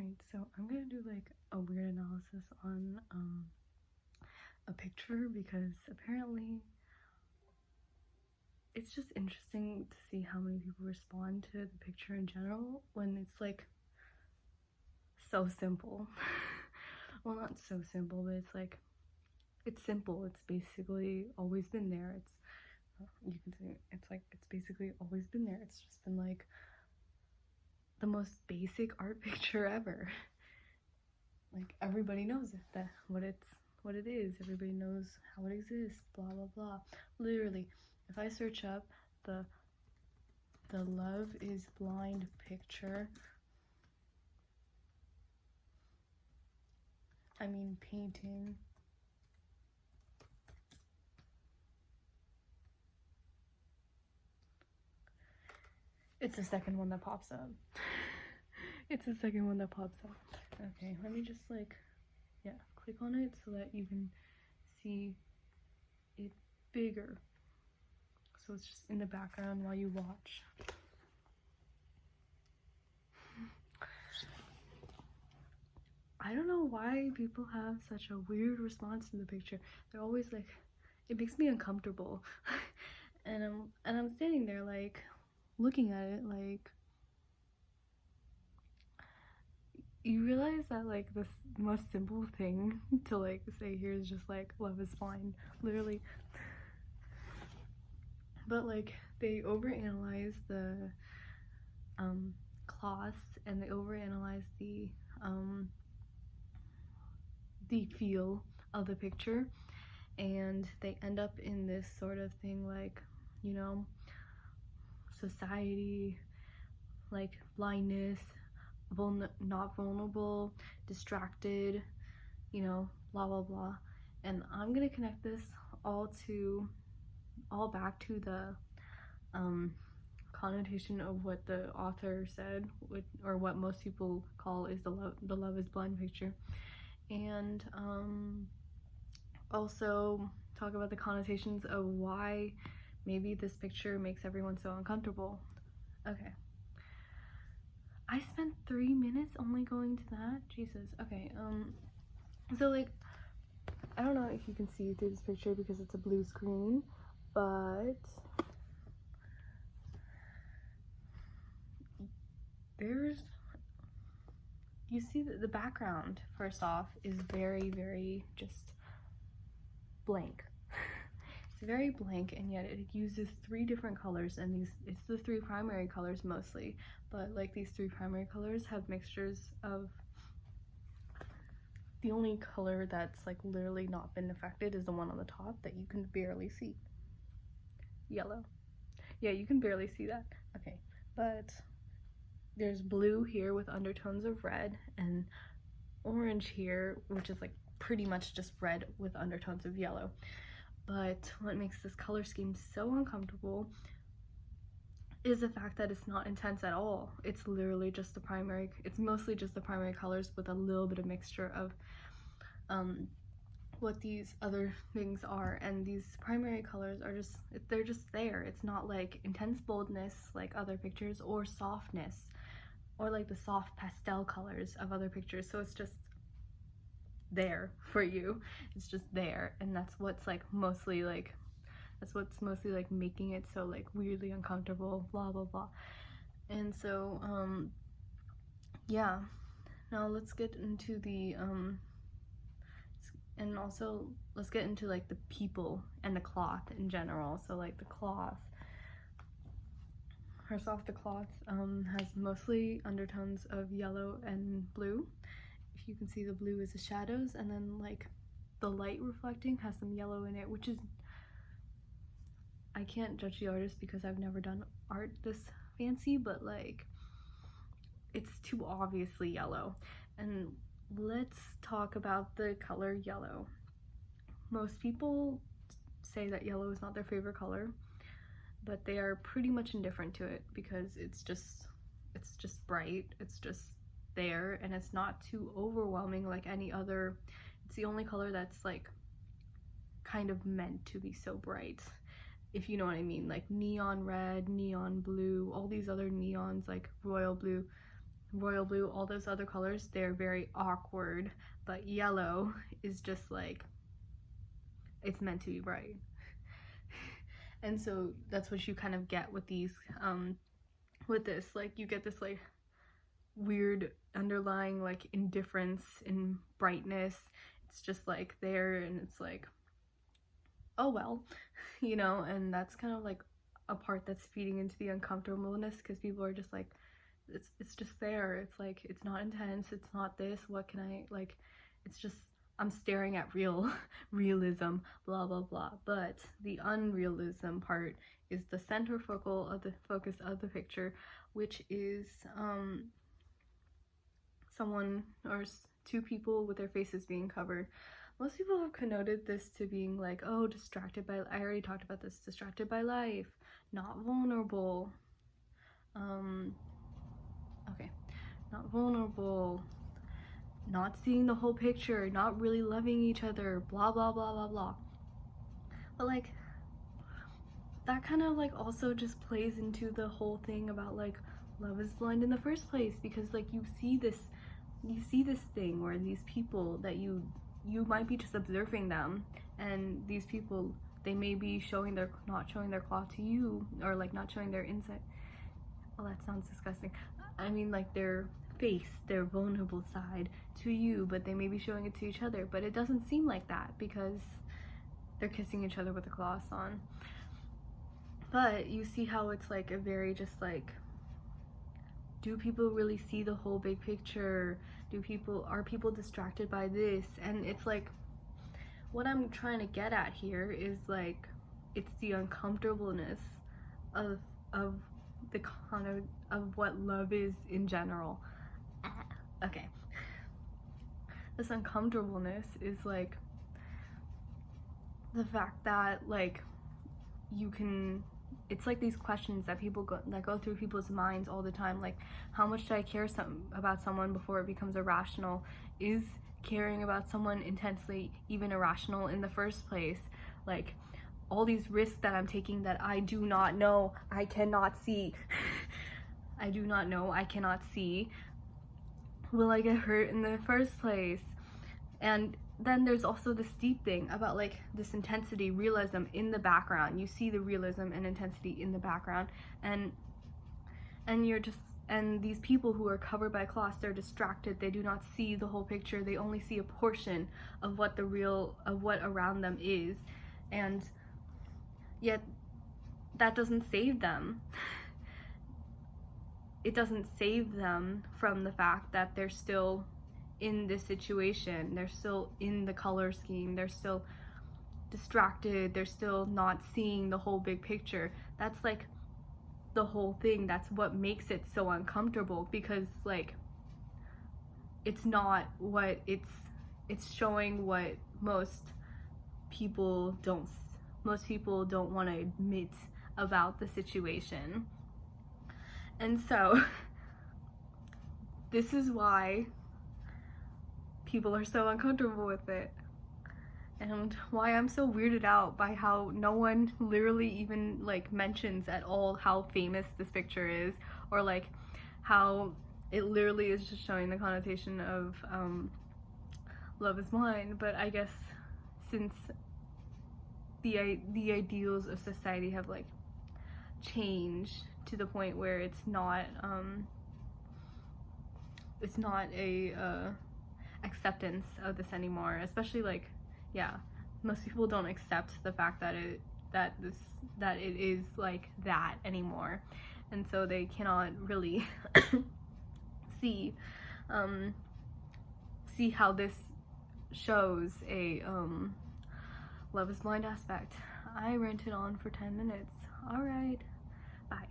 Alright, so I'm gonna do like a weird analysis on a picture because apparently it's just interesting to see how many people respond to the picture in general when it's like so simple. Well, not so simple, but it's like it's simple. It's basically always been there. It's you can say it's like it's basically always been there. It's just been like the most basic art picture ever. Like everybody knows it, that what it is. Everybody knows how it exists. Blah blah blah. Literally, if I search up the Love is Blind picture, I mean painting, it's the second one that pops up. It's the second one that pops up. Okay, let me just like, yeah, click on it so that you can see it bigger. So it's just in the background while you watch. I don't know why people have such a weird response to the picture. They're always like, it makes me uncomfortable. and I'm standing there like looking at it like, you realize that like this most simple thing to like say here is just like love is blind, literally. But like they overanalyze the cloths and they overanalyze the feel of the picture, and they end up in this sort of thing like, you know, society, like blindness, not vulnerable, distracted, you know, blah blah blah. And I'm gonna connect this all back to the connotation of what the author said, or what most people call is the Love is Blind picture, and also talk about the connotations of why maybe this picture makes everyone so uncomfortable. Okay, I spent 3 minutes only going to that. Jesus. Okay, so like, I don't know if you can see through this picture because it's a blue screen, but you see that the background, first off, is very, very just blank. It's very blank, and yet it uses 3 different colors, and it's the 3 primary colors mostly, but like these 3 primary colors have mixtures of, the only color that's like literally not been affected is the one on the top that you can barely see. Yellow. Yeah, you can barely see that. Okay, but there's blue here with undertones of red, and orange here, which is like pretty much just red with undertones of yellow. But what makes this color scheme so uncomfortable is the fact that it's not intense at all. It's literally just the primary, it's mostly just the primary colors with a little bit of mixture of what these other things are, and these primary colors are just, they're just there. It's not like intense boldness like other pictures, or softness, or like the soft pastel colors of other pictures. So it's just there for you. It's just there, and that's what's mostly making it so like weirdly uncomfortable, blah blah blah. And so yeah, now let's get into the and also let's get into like the people and the cloth in general. So like the cloth, first off, the cloth has mostly undertones of yellow and blue. If you can see, the blue is the shadows, and then like the light reflecting has some yellow in it, which is, I can't judge the artist because I've never done art this fancy, but like it's too obviously yellow. And let's talk about the color yellow. Most people say that yellow is not their favorite color, but they are pretty much indifferent to it because it's just bright, it's just there, and it's not too overwhelming like any other. It's the only color that's like kind of meant to be so bright, if you know what I mean, like neon red, neon blue, all these other neons like royal blue. royal blue, all those other colors, they're very awkward, but yellow is just like, it's meant to be bright. And so that's what you kind of get with these, with this, like you get this like weird underlying like indifference in brightness. It's just like there, and it's like, oh well, you know. And that's kind of like a part that's feeding into the uncomfortableness, because people are just like, it's just there. It's like, it's not intense, it's not this, what can I, like, it's just, I'm staring at realism, blah blah blah. But the unrealism part is the center focus of the picture, which is someone or two people with their faces being covered. Most people have connoted this to being like, oh, distracted by, I already talked about this, distracted by life, not vulnerable, okay, not vulnerable, not seeing the whole picture, not really loving each other, blah blah blah blah blah. But like, that kind of like also just plays into the whole thing about like love is blind in the first place, because like you see this thing where these people that you might be just observing them, and these people, they may be not showing their claw to you, or like not showing their inside. Oh, that sounds disgusting. I mean like their face, their vulnerable side to you, but they may be showing it to each other, but it doesn't seem like that because they're kissing each other with the gloss on. But you see how it's like a very just like, do people really see the whole big picture? Are people distracted by this? And it's like, what I'm trying to get at here is like, it's the uncomfortableness of the kind of what love is in general. Okay, this uncomfortableness is like the fact that like you can, it's like these questions that people go through people's minds all the time, like, how much do I care about someone before it becomes irrational? Is caring about someone intensely even irrational in the first place? Like, all these risks that I'm taking that I do not know, I cannot see. I do not know, I cannot see. Will I get hurt in the first place? And then there's also this deep thing about like this intensity, realism in the background. You see the realism and intensity in the background, and you're just, and these people who are covered by cloths, they're distracted. They do not see the whole picture. They only see a portion of what what around them is, and yet that doesn't save them. It doesn't save them from the fact that they're still in this situation, they're still in the color scheme, they're still distracted, they're still not seeing the whole big picture. That's like the whole thing. That's what makes it so uncomfortable, because like it's not what it's showing what most people don't want to admit about the situation. And so this is why people are so uncomfortable with it, and why I'm so weirded out by how no one literally even like mentions at all how famous this picture is, or like how it literally is just showing the connotation of love is blind. But I guess since the ideals of society have like changed to the point where it's not a acceptance of this anymore, especially like, yeah, most people don't accept the fact that it is like that anymore, and so they cannot really see how this shows a love is blind aspect. I ranted on for 10 minutes. All right, bye.